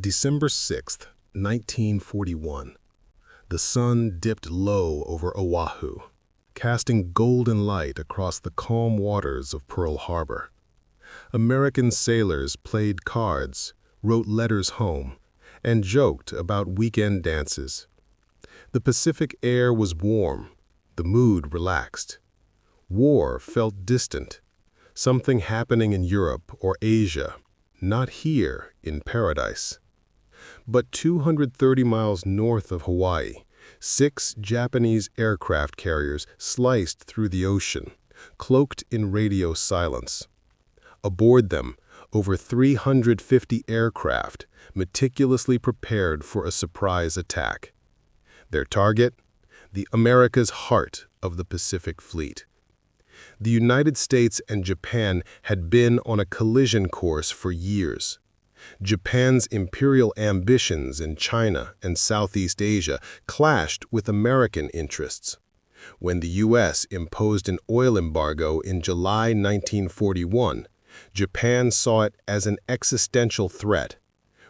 December 6th, 1941. The sun dipped low over Oahu, casting golden light across the calm waters of Pearl Harbor. American sailors played cards, wrote letters home, and joked about weekend dances. The Pacific air was warm, the mood relaxed. War felt distant, something happening in Europe or Asia, not here in paradise. But 230 miles north of Hawaii, 6 Japanese aircraft carriers sliced through the ocean, cloaked in radio silence. Aboard them, over 350 aircraft, meticulously prepared for a surprise attack. Their target? The America's heart of the Pacific Fleet. The United States and Japan had been on a collision course for years. Japan's imperial ambitions in China and Southeast Asia clashed with American interests. When the U.S. imposed an oil embargo in July 1941, Japan saw it as an existential threat.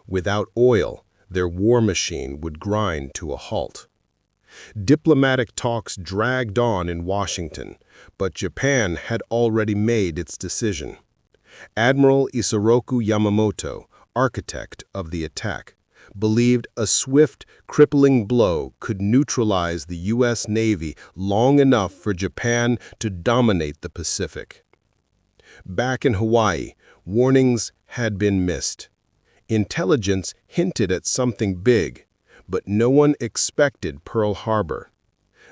Without oil, their war machine would grind to a halt. Diplomatic talks dragged on in Washington, but Japan had already made its decision. Admiral Isoroku Yamamoto, architect of the attack, believed a swift, crippling blow could neutralize the U.S. Navy long enough for Japan to dominate the Pacific. Back in Hawaii, warnings had been missed. Intelligence hinted at something big, but no one expected Pearl Harbor.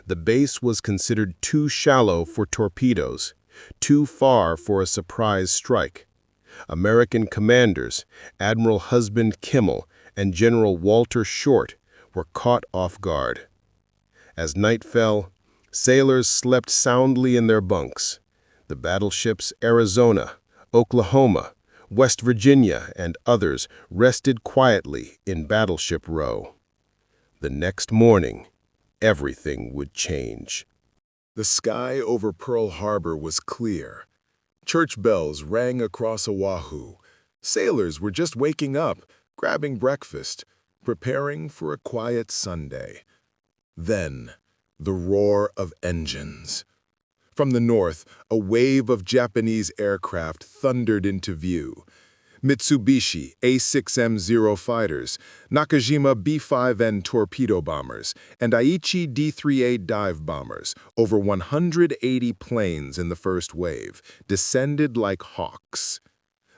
The base was considered too shallow for torpedoes, too far for a surprise strike. American commanders, Admiral Husband Kimmel and General Walter Short, were caught off guard. As night fell, sailors slept soundly in their bunks. The battleships Arizona, Oklahoma, West Virginia, and others rested quietly in Battleship Row. The next morning, everything would change. The sky over Pearl Harbor was clear. Church bells rang across Oahu. Sailors were just waking up, grabbing breakfast, preparing for a quiet Sunday. Then, the roar of engines. From the north, a wave of Japanese aircraft thundered into view. Mitsubishi A6M0 fighters, Nakajima B5N torpedo bombers, and Aichi D3A dive bombers, over 180 planes in the first wave, descended like hawks.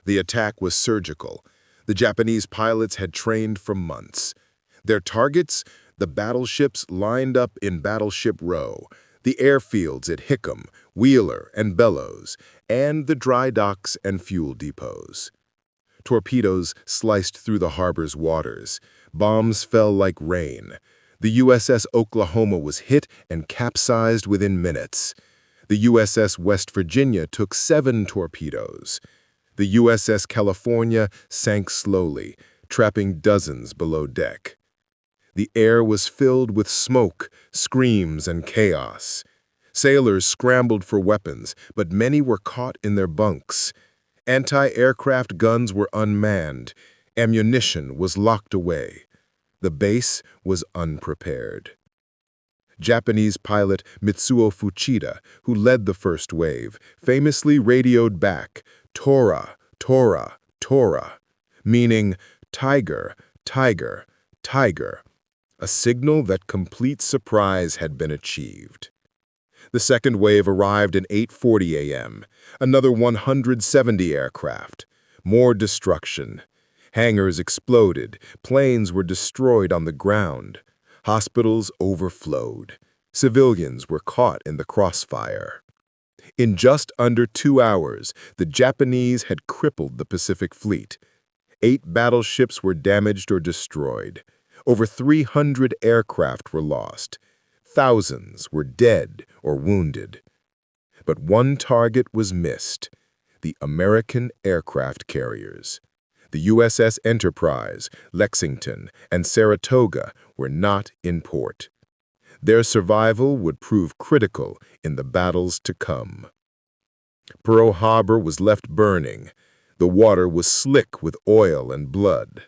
The attack was surgical. The Japanese pilots had trained for months. Their targets? The battleships lined up in Battleship Row, the airfields at Hickam, Wheeler, and Bellows, and the dry docks and fuel depots. Torpedoes sliced through the harbor's waters. Bombs fell like rain. The USS Oklahoma was hit and capsized within minutes. The USS West Virginia took 7 torpedoes. The USS California sank slowly, trapping dozens below deck. The air was filled with smoke, screams, and chaos. Sailors scrambled for weapons, but many were caught in their bunks. Anti-aircraft guns were unmanned. Ammunition was locked away. The base was unprepared. Japanese pilot Mitsuo Fuchida, who led the first wave, famously radioed back, "Tora, Tora, Tora," meaning tiger, tiger, tiger, a signal that complete surprise had been achieved. The second wave arrived at 8:40 a.m., another 170 aircraft. More destruction. Hangars exploded, planes were destroyed on the ground. Hospitals overflowed. Civilians were caught in the crossfire. In just under 2 hours, the Japanese had crippled the Pacific Fleet. 8 battleships were damaged or destroyed. Over 300 aircraft were lost. Thousands were dead or wounded. But one target was missed: the American aircraft carriers. The USS Enterprise, Lexington, and Saratoga were not in port. Their survival would prove critical in the battles to come. Pearl Harbor was left burning. The water was slick with oil and blood.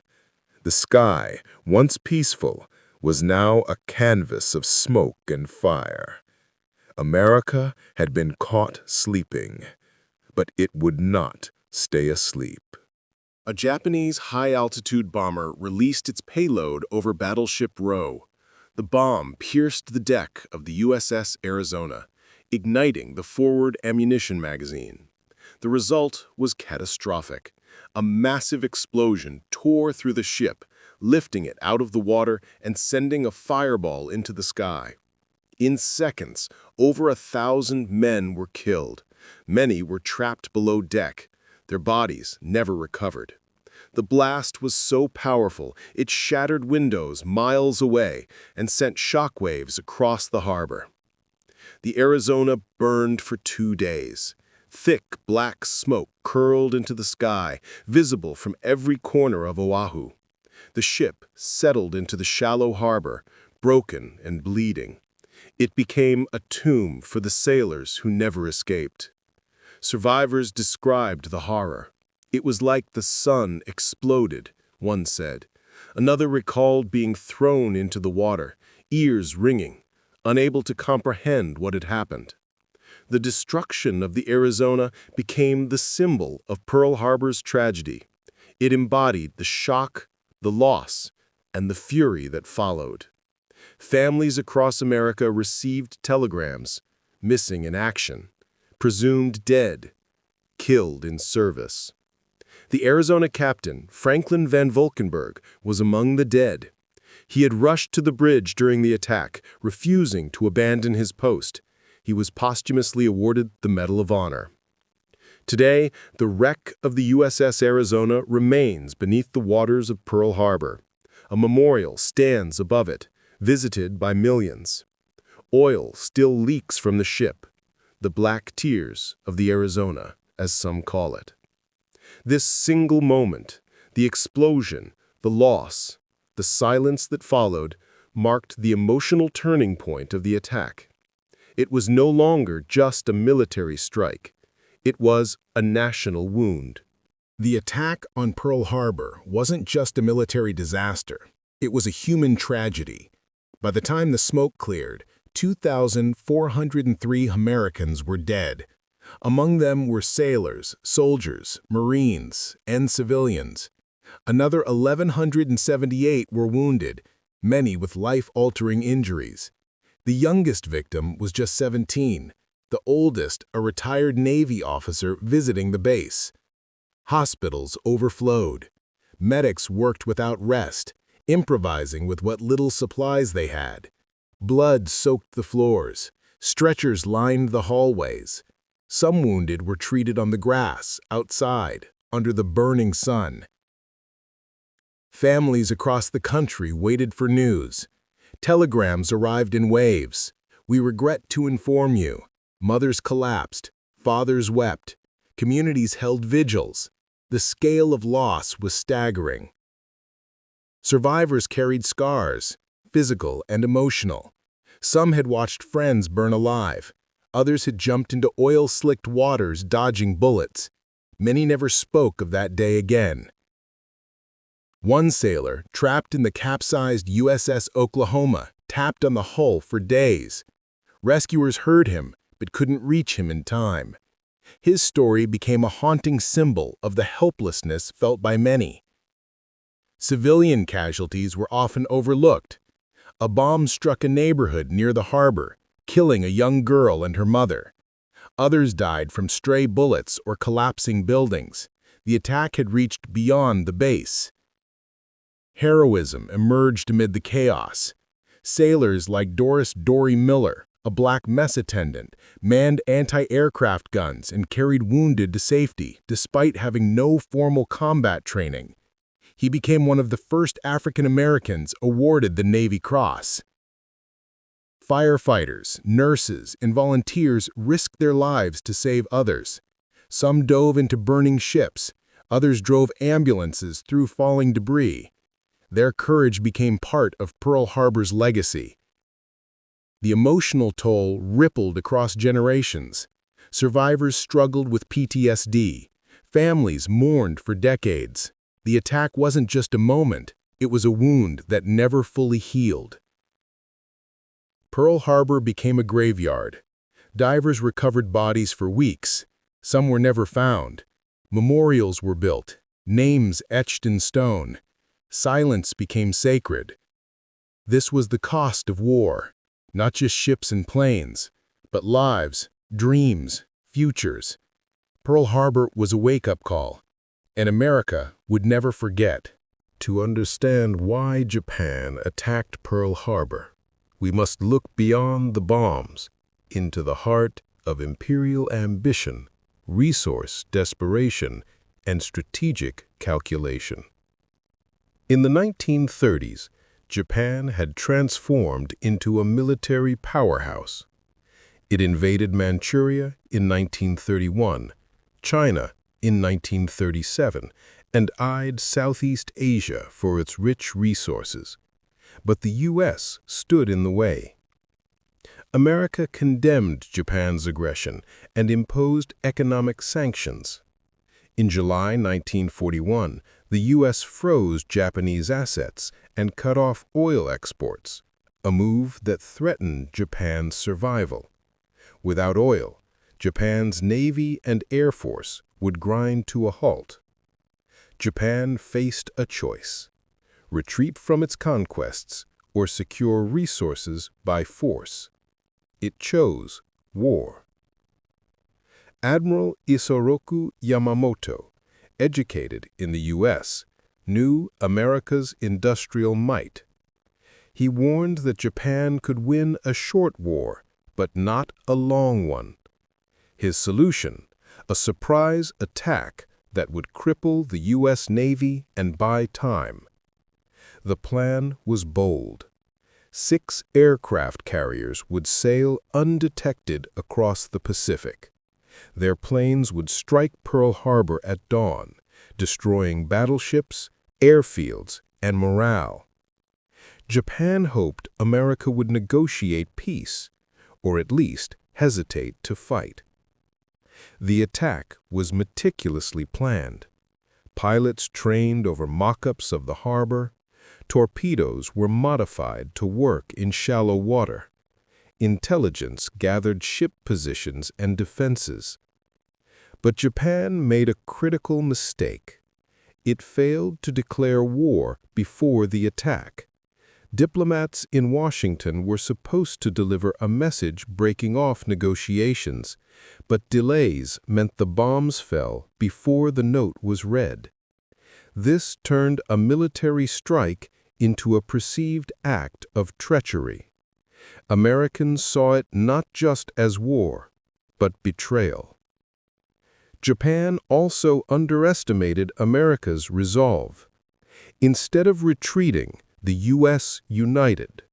The sky, once peaceful, was now a canvas of smoke and fire. America had been caught sleeping, but it would not stay asleep. A Japanese high-altitude bomber released its payload over Battleship Row. The bomb pierced the deck of the USS Arizona, igniting the forward ammunition magazine. The result was catastrophic. A massive explosion tore through the ship, lifting it out of the water and sending a fireball into the sky. In seconds, over 1,000 men were killed. Many were trapped below deck. Their bodies never recovered. The blast was so powerful, it shattered windows miles away and sent shockwaves across the harbor. The Arizona burned for 2 days. Thick black smoke curled into the sky, visible from every corner of Oahu. The ship settled into the shallow harbor, broken and bleeding. It became a tomb for the sailors who never escaped. Survivors described the horror. It was like the sun exploded, one said. Another recalled being thrown into the water, ears ringing, unable to comprehend what had happened. The destruction of the Arizona became the symbol of Pearl Harbor's tragedy. It embodied the shock, the loss, and the fury that followed. Families across America received telegrams, missing in action, presumed dead, killed in service. The Arizona captain, Franklin Van Valkenburg, was among the dead. He had rushed to the bridge during the attack, refusing to abandon his post. He was posthumously awarded the Medal of Honor. Today, the wreck of the USS Arizona remains beneath the waters of Pearl Harbor. A memorial stands above it, visited by millions. Oil still leaks from the ship, the black tears of the Arizona, as some call it. This single moment, the explosion, the loss, the silence that followed, marked the emotional turning point of the attack. It was no longer just a military strike. It was a national wound. The attack on Pearl Harbor wasn't just a military disaster. It was a human tragedy. By the time the smoke cleared, 2,403 Americans were dead. Among them were sailors, soldiers, Marines, and civilians. Another 1,178 were wounded, many with life-altering injuries. The youngest victim was just 17, the oldest a retired Navy officer visiting the base. Hospitals overflowed. Medics worked without rest, improvising with what little supplies they had. Blood soaked the floors. Stretchers lined the hallways. Some wounded were treated on the grass, outside, under the burning sun. Families across the country waited for news. Telegrams arrived in waves. "We regret to inform you." Mothers collapsed. Fathers wept. Communities held vigils. The scale of loss was staggering. Survivors carried scars, physical and emotional. Some had watched friends burn alive. Others had jumped into oil-slicked waters dodging bullets. Many never spoke of that day again. One sailor, trapped in the capsized USS Oklahoma, tapped on the hull for days. Rescuers heard him, but couldn't reach him in time. His story became a haunting symbol of the helplessness felt by many. Civilian casualties were often overlooked. A bomb struck a neighborhood near the harbor, killing a young girl and her mother. Others died from stray bullets or collapsing buildings. The attack had reached beyond the base. Heroism emerged amid the chaos. Sailors like Doris "Dory" Miller, a black mess attendant, manned anti-aircraft guns and carried wounded to safety, despite having no formal combat training. He became one of the first African Americans awarded the Navy Cross. Firefighters, nurses, and volunteers risked their lives to save others. Some dove into burning ships. Others drove ambulances through falling debris. Their courage became part of Pearl Harbor's legacy. The emotional toll rippled across generations. Survivors struggled with PTSD. Families mourned for decades. The attack wasn't just a moment, It was a wound that never fully healed. Pearl Harbor became a graveyard. Divers recovered bodies for weeks. Some were never found. Memorials were built, names etched in stone. Silence became sacred. This was the cost of war, not just ships and planes, but lives, dreams, futures. Pearl Harbor was a wake-up call, and America would never forget. To understand why Japan attacked Pearl Harbor, we must look beyond the bombs into the heart of imperial ambition, resource desperation, and strategic calculation. In the 1930s, Japan had transformed into a military powerhouse. It invaded Manchuria in 1931, China in 1937, and eyed Southeast Asia for its rich resources. But the U.S. stood in the way. America condemned Japan's aggression and imposed economic sanctions. In July 1941, the U.S. froze Japanese assets and cut off oil exports, a move that threatened Japan's survival. Without oil, Japan's Navy and Air Force would grind to a halt. Japan faced a choice: retreat from its conquests or secure resources by force. It chose war. Admiral Isoroku Yamamoto, educated in the U.S., knew America's industrial might. He warned that Japan could win a short war, but not a long one. His solution: a surprise attack that would cripple the U.S. Navy and buy time. The plan was bold. 6 aircraft carriers would sail undetected across the Pacific. Their planes would strike Pearl Harbor at dawn, destroying battleships, airfields, and morale. Japan hoped America would negotiate peace, or at least hesitate to fight. The attack was meticulously planned. Pilots trained over mock-ups of the harbor. Torpedoes were modified to work in shallow water. Intelligence gathered ship positions and defenses. But Japan made a critical mistake. It failed to declare war before the attack. Diplomats in Washington were supposed to deliver a message breaking off negotiations, but delays meant the bombs fell before the note was read. This turned a military strike into a perceived act of treachery. Americans saw it not just as war, but betrayal. Japan also underestimated America's resolve. Instead of retreating, the U.S. united.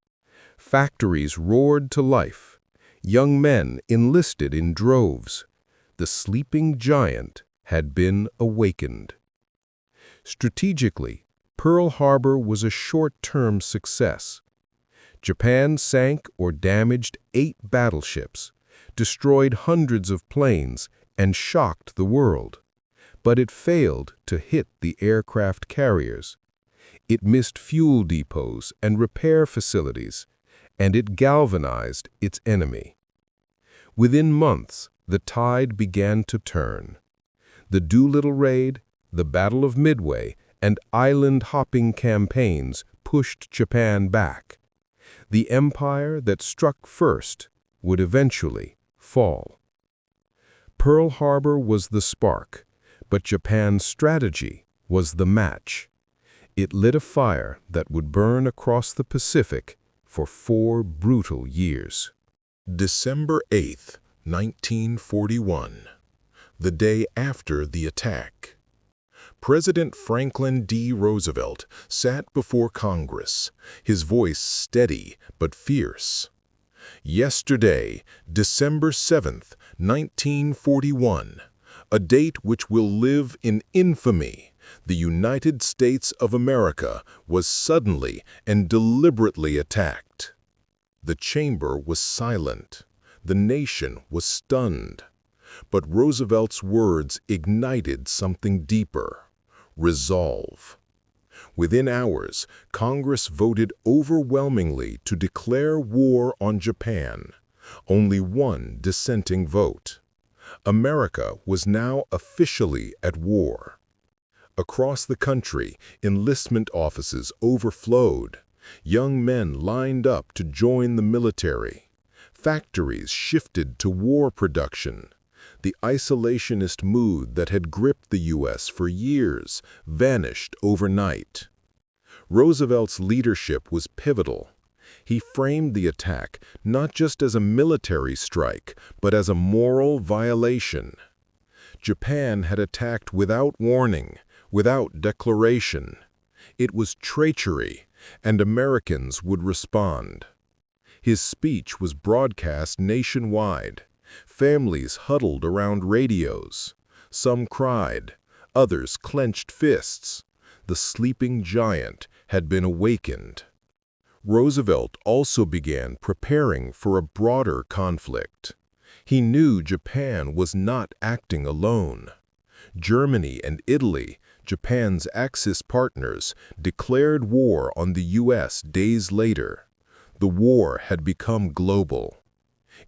Factories roared to life. Young men enlisted in droves. The sleeping giant had been awakened. Strategically, Pearl Harbor was a short-term success. Japan sank or damaged 8 battleships, destroyed hundreds of planes, and shocked the world. But it failed to hit the aircraft carriers. It missed fuel depots and repair facilities, and it galvanized its enemy. Within months, the tide began to turn. The Doolittle Raid, the Battle of Midway, and island-hopping campaigns pushed Japan back. The empire that struck first would eventually fall. Pearl Harbor was the spark, but Japan's strategy was the match. It lit a fire that would burn across the Pacific for 4 brutal years. December 8, 1941, the day after the attack. President Franklin D. Roosevelt sat before Congress, his voice steady but fierce. Yesterday, December 7, 1941, a date which will live in infamy, the United States of America was suddenly and deliberately attacked. The chamber was silent. The nation was stunned. But Roosevelt's words ignited something deeper: resolve. Within hours, Congress voted overwhelmingly to declare war on Japan. Only one dissenting vote. America was now officially at war. Across the country, enlistment offices overflowed. Young men lined up to join the military. Factories shifted to war production. The isolationist mood that had gripped the U.S. for years vanished overnight. Roosevelt's leadership was pivotal. He framed the attack not just as a military strike, but as a moral violation. Japan had attacked without warning, without declaration. It was treachery, and Americans would respond. His speech was broadcast nationwide. Families huddled around radios. Some cried, others clenched fists. The sleeping giant had been awakened. Roosevelt also began preparing for a broader conflict. He knew Japan was not acting alone. Germany and Italy, Japan's Axis partners, declared war on the U.S. days later. The war had become global.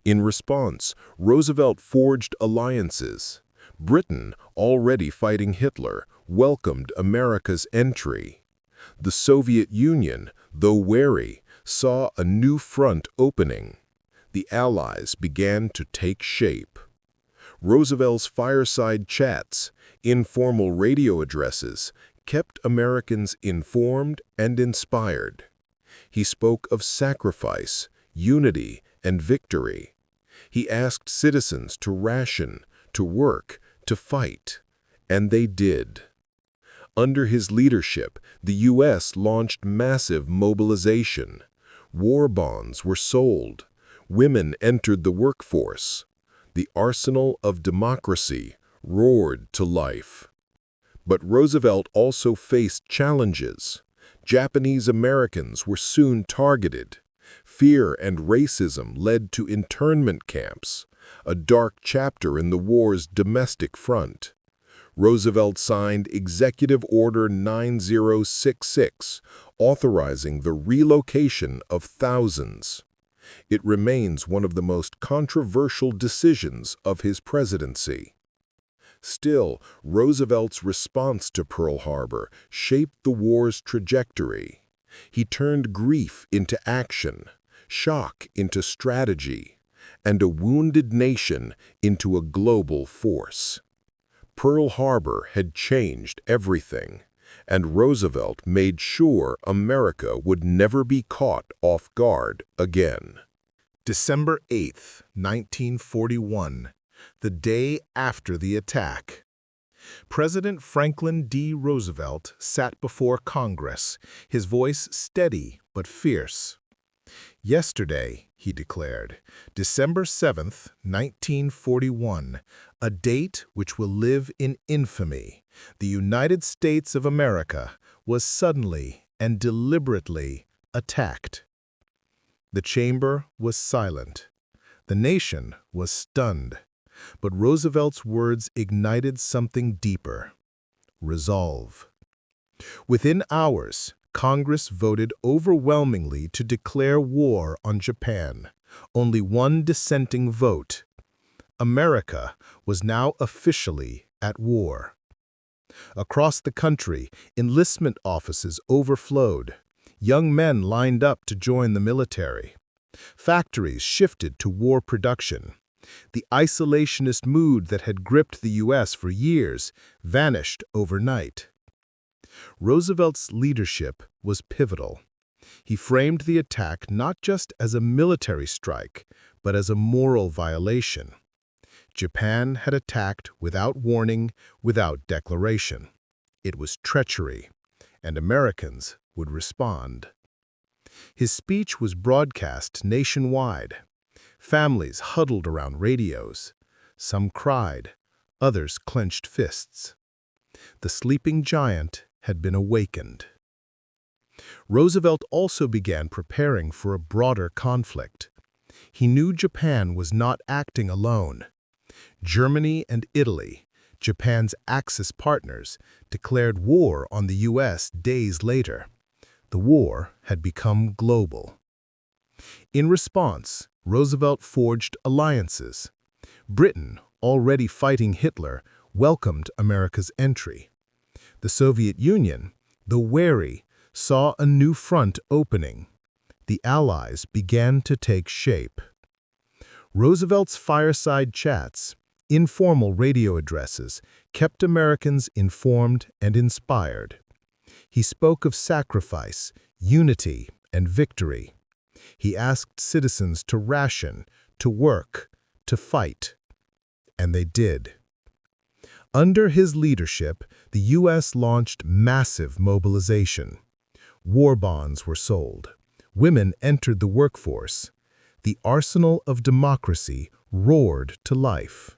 In response, Roosevelt forged alliances. Britain, already fighting Hitler, welcomed America's entry. The Soviet Union, though wary, saw a new front opening. The Allies began to take shape. Roosevelt's fireside chats, informal radio addresses, kept Americans informed and inspired. He spoke of sacrifice, unity, and victory. He asked citizens to ration, to work, to fight, and they did. Under his leadership, the U.S. launched massive mobilization. War bonds were sold. Women entered the workforce. The arsenal of democracy roared to life. But Roosevelt also faced challenges. Japanese Americans were soon targeted. Fear and racism led to internment camps, a dark chapter in the war's domestic front. Roosevelt signed Executive Order 9066, authorizing the relocation of thousands. It remains one of the most controversial decisions of his presidency. Still, Roosevelt's response to Pearl Harbor shaped the war's trajectory. He turned grief into action, shock into strategy, and a wounded nation into a global force. Pearl Harbor had changed everything, and Roosevelt made sure America would never be caught off guard again. December 8, 1941, the day after the attack. President Franklin D. Roosevelt sat before Congress, his voice steady but fierce. Yesterday, he declared, December 7, 1941, a date which will live in infamy, the United States of America was suddenly and deliberately attacked. The chamber was silent. The nation was stunned. But Roosevelt's words ignited something deeper: resolve. Within hours, Congress voted overwhelmingly to declare war on Japan. Only one dissenting vote. America was now officially at war. Across the country, enlistment offices overflowed. Young men lined up to join the military. Factories shifted to war production. The isolationist mood that had gripped the U.S. for years vanished overnight. Roosevelt's leadership was pivotal. He framed the attack not just as a military strike, but as a moral violation. Japan had attacked without warning, without declaration. It was treachery, and Americans would respond. His speech was broadcast nationwide. Families huddled around radios. Some cried, others clenched fists. The sleeping giant had been awakened. Roosevelt also began preparing for a broader conflict. He knew Japan was not acting alone. Germany and Italy, Japan's Axis partners, declared war on the U.S. days later. The war had become global. In response, Roosevelt forged alliances. Britain, already fighting Hitler, welcomed America's entry. The Soviet Union, though wary, saw a new front opening. The Allies began to take shape. Roosevelt's fireside chats, informal radio addresses, kept Americans informed and inspired. He spoke of sacrifice, unity, and victory. He asked citizens to ration, to work, to fight. And they did. Under his leadership, the U.S. launched massive mobilization. War bonds were sold. Women entered the workforce. The arsenal of democracy roared to life.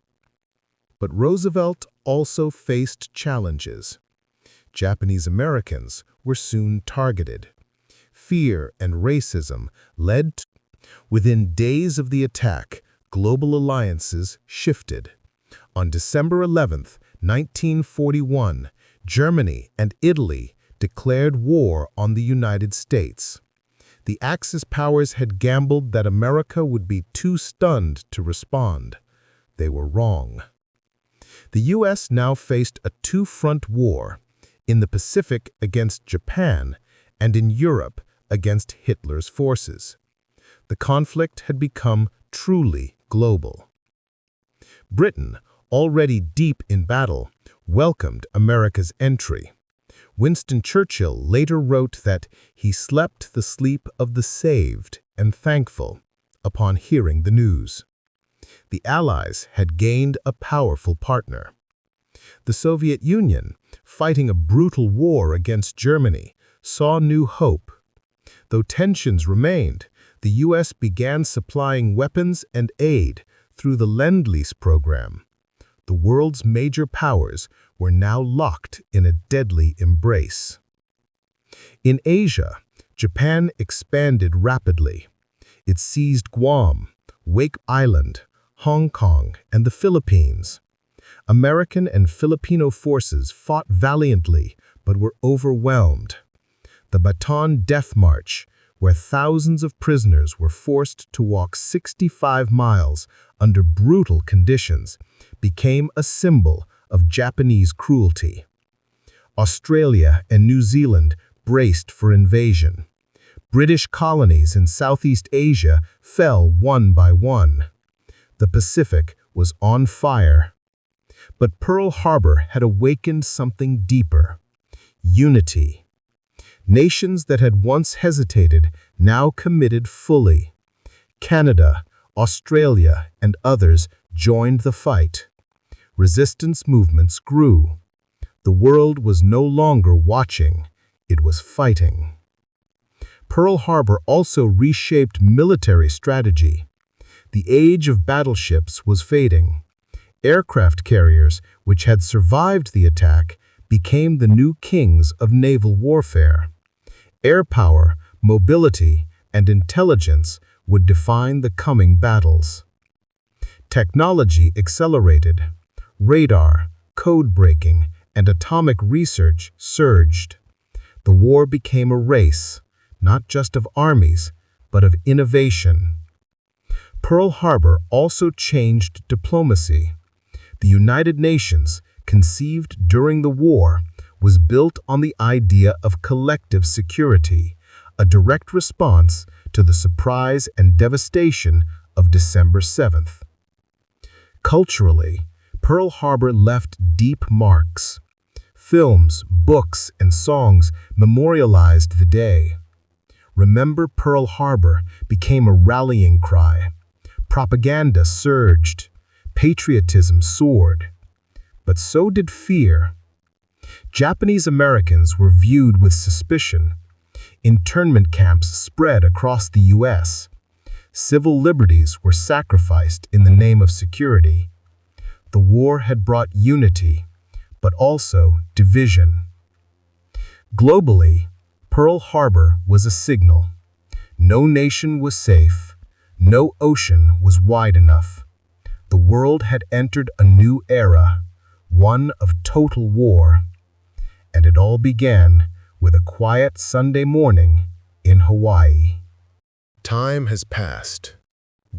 But Roosevelt also faced challenges. Japanese Americans were soon targeted. Fear and racism led to— Within days of the attack, global alliances shifted. On December 11, 1941, Germany and Italy declared war on the United States. The Axis powers had gambled that America would be too stunned to respond. They were wrong. The U.S. now faced a two-front war, in the Pacific against Japan and in Europe against Hitler's forces. The conflict had become truly global. Britain, already deep in battle, welcomed America's entry. Winston Churchill later wrote that he slept the sleep of the saved and thankful upon hearing the news. The Allies had gained a powerful partner. The Soviet Union, fighting a brutal war against Germany, saw new hope. Though tensions remained, the U.S. began supplying weapons and aid through the Lend-Lease program. The world's major powers were now locked in a deadly embrace. In Asia, Japan expanded rapidly. It seized Guam, Wake Island, Hong Kong, and the Philippines. American and Filipino forces fought valiantly but were overwhelmed. The Bataan Death March, where thousands of prisoners were forced to walk 65 miles under brutal conditions, became a symbol of Japanese cruelty. Australia and New Zealand braced for invasion. British colonies in Southeast Asia fell one by one. The Pacific was on fire. But Pearl Harbor had awakened something deeper: unity. Nations that had once hesitated now committed fully. Canada, Australia, and others joined the fight. Resistance movements grew. The world was no longer watching, it was fighting. Pearl Harbor also reshaped military strategy. The age of battleships was fading. Aircraft carriers, which had survived the attack, became the new kings of naval warfare. Air power, mobility, and intelligence would define the coming battles. Technology accelerated. Radar, code breaking, and atomic research surged. The war became a race, not just of armies, but of innovation. Pearl Harbor also changed diplomacy. The United Nations, conceived during the war, was built on the idea of collective security, a direct response to the surprise and devastation of December 7th. Culturally, Pearl Harbor left deep marks. Films, books, and songs memorialized the day. Remember Pearl Harbor became a rallying cry. Propaganda surged. Patriotism soared. But so did fear. Japanese Americans were viewed with suspicion. Internment camps spread across the U.S. Civil liberties were sacrificed in the name of security. The war had brought unity, but also division. Globally, Pearl Harbor was a signal. No nation was safe. No ocean was wide enough. The world had entered a new era, one of total war. And it all began with a quiet Sunday morning in Hawaii. Time has passed.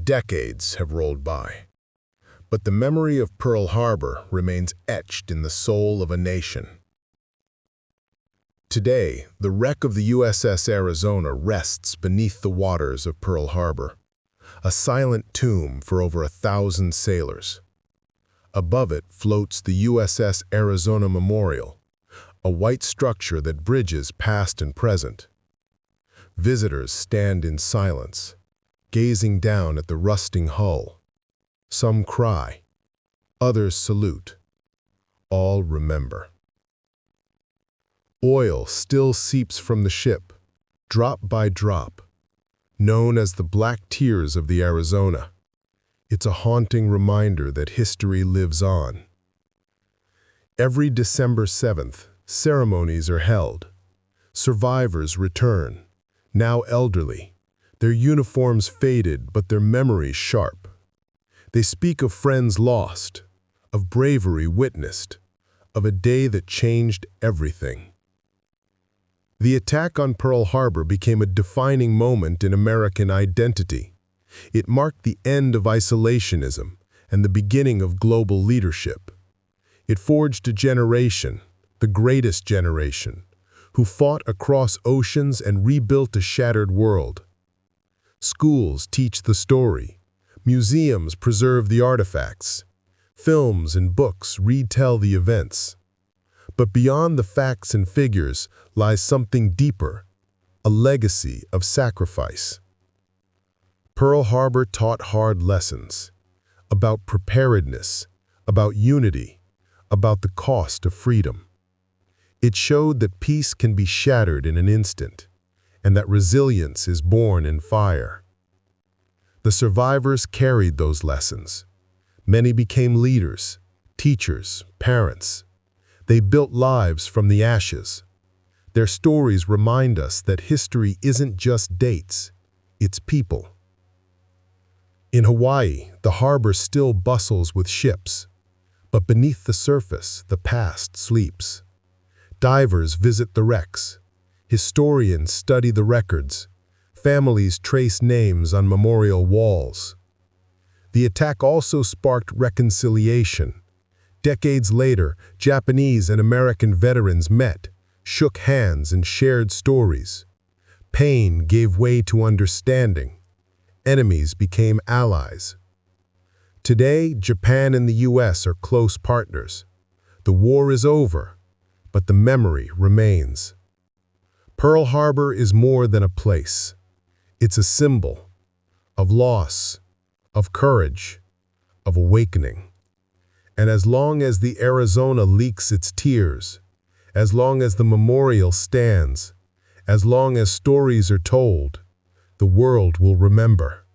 Decades have rolled by. But the memory of Pearl Harbor remains etched in the soul of a nation. Today, the wreck of the USS Arizona rests beneath the waters of Pearl Harbor, a silent tomb for over 1,000 sailors. Above it floats the USS Arizona Memorial, a white structure that bridges past and present. Visitors stand in silence, gazing down at the rusting hull. Some cry, others salute. All remember. Oil still seeps from the ship, drop by drop, known as the black tears of the Arizona. It's a haunting reminder that history lives on. Every December 7th, ceremonies are held. Survivors return, now elderly, their uniforms faded but their memories sharp. They speak of friends lost, of bravery witnessed, of a day that changed everything. The attack on Pearl Harbor became a defining moment in American identity. It marked the end of isolationism and the beginning of global leadership. It forged a generation, the greatest generation, who fought across oceans and rebuilt a shattered world. Schools teach the story. Museums preserve the artifacts. Films and books retell the events. But beyond the facts and figures lies something deeper, a legacy of sacrifice. Pearl Harbor taught hard lessons about preparedness, about unity, about the cost of freedom. It showed that peace can be shattered in an instant, and that resilience is born in fire. The survivors carried those lessons. Many became leaders, teachers, parents. They built lives from the ashes. Their stories remind us that history isn't just dates, it's people. In Hawaii, the harbor still bustles with ships, but beneath the surface, the past sleeps. Divers visit the wrecks. Historians study the records. Families trace names on memorial walls. The attack also sparked reconciliation. Decades later, Japanese and American veterans met, shook hands, and shared stories. Pain gave way to understanding. Enemies became allies. Today, Japan and the US are close partners. The war is over, but the memory remains. Pearl Harbor is more than a place. It's a symbol of loss, of courage, of awakening. And as long as the Arizona leaks its tears, as long as the memorial stands, as long as stories are told, the world will remember.